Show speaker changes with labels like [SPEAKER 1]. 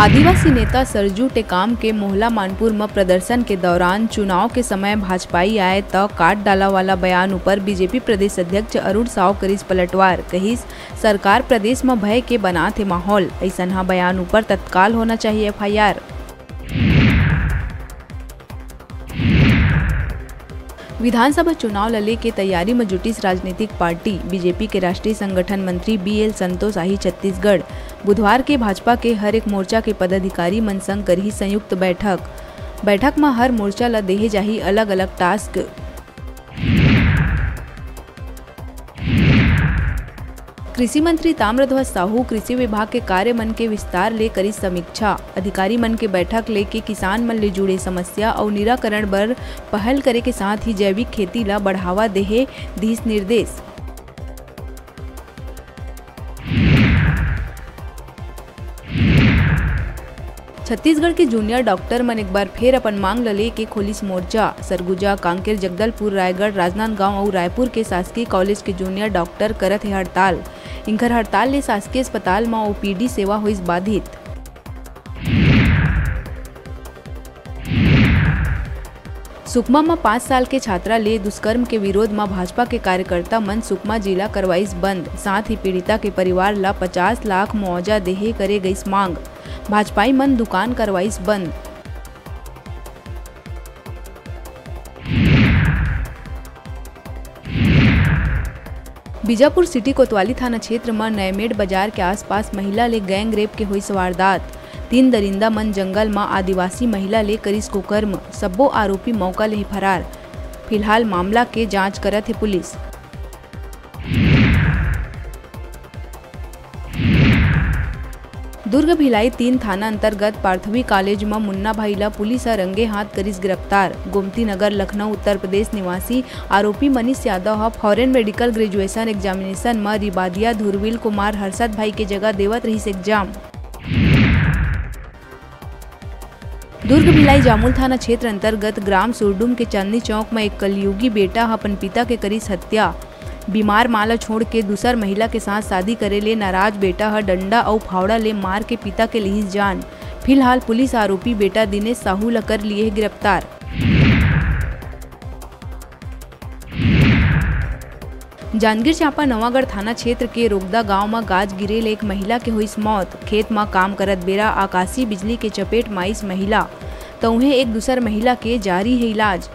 [SPEAKER 1] आदिवासी नेता सरजू टेकाम के मोहला मानपुर में प्रदर्शन के दौरान चुनाव के समय भाजपाई आए तो काट डाला वाला बयान ऊपर बीजेपी प्रदेश अध्यक्ष अरुण साव करीस पलटवार कहिस सरकार प्रदेश में भय के बनाते माहौल ऐसा बयान ऊपर तत्काल होना चाहिए FIR। विधानसभा चुनाव लड़े के तैयारी में जुटी राजनीतिक पार्टी बीजेपी के राष्ट्रीय संगठन मंत्री BL संतोष आही छत्तीसगढ़ बुधवार के भाजपा के हर एक मोर्चा के पदाधिकारी मन संग करही संयुक्त बैठक में हर मोर्चा ला देहे जाही अलग अलग टास्क। कृषि मंत्री ताम्रध्वज साहू कृषि विभाग के कार्य मन के विस्तार ले करी समीक्षा। अधिकारी मन के बैठक ले के किसान मन ले जुड़े समस्या और निराकरण बर पहल करे के साथ ही जैविक खेती ला बढ़ावा देहे दिस निर्देश। छत्तीसगढ़ के जूनियर डॉक्टर मन एक बार फिर अपन मांग ले के खोलिस मोर्चा। सरगुजा, कांकेर, जगदलपुर, रायगढ़, राजनांदगांव और रायपुर के शासकीय कॉलेज के जूनियर डॉक्टर करत है हड़ताल। इनकर हड़ताल ले शासकीय अस्पताल में OPD सेवा हुई बाधित। सुकमा में 5 साल के छात्रा ले दुष्कर्म के विरोध में भाजपा के कार्यकर्ता मन सुकमा जिला करवाइस बंद। साथ ही पीड़िता के परिवार ला 50 लाख मुआवजा देहे करे गई मांग। भाजपाई मन दुकान करवाइस बंद। बीजापुर सिटी कोतवाली थाना क्षेत्र में नयमेड़ बाजार के आसपास महिला ले गैंग रेप के हुई वारदात। 3 दरिंदा मन जंगल में आदिवासी महिला ले करिस कुकर्म। सब्बो आरोपी मौका ले फरार। फिलहाल मामला के जांच करत है पुलिस। दुर्ग भिलाई 3 थाना अंतर्गत पार्थवी कॉलेज में मुन्ना भाई ला पुलिस रंगे हाथ करिस गिरफ्तार। गोमती नगर लखनऊ उत्तर प्रदेश निवासी आरोपी Manish Yadav foreign medical graduation examination में रिबादिया धुरविल कुमार हर्षद भाई के जगह देवत रहीस एग्जाम। दुर्ग भिलाई जामुल थाना क्षेत्र अंतर्गत ग्राम सुरडुम के चांदनी चौक में एक कलयुगी बेटा अपन पिता के करिस हत्या। बीमार माला छोड़ के दूसर महिला के साथ शादी करे ले नाराज बेटा डंडा और फावड़ा ले मार के पिता के लिहिस जान। फिलहाल पुलिस आरोपी बेटा दिनेश साहू ला कर लिए गिरफ्तार। जांजगीर चांपा नवागढ़ थाना क्षेत्र के रोगदा गांव में गाज गिरे ले एक महिला के हुई मौत। खेत में काम करत बेरा आकाशीय बिजली के चपेट में आइस महिला तो उन्हें एक दूसर महिला के जारी है इलाज।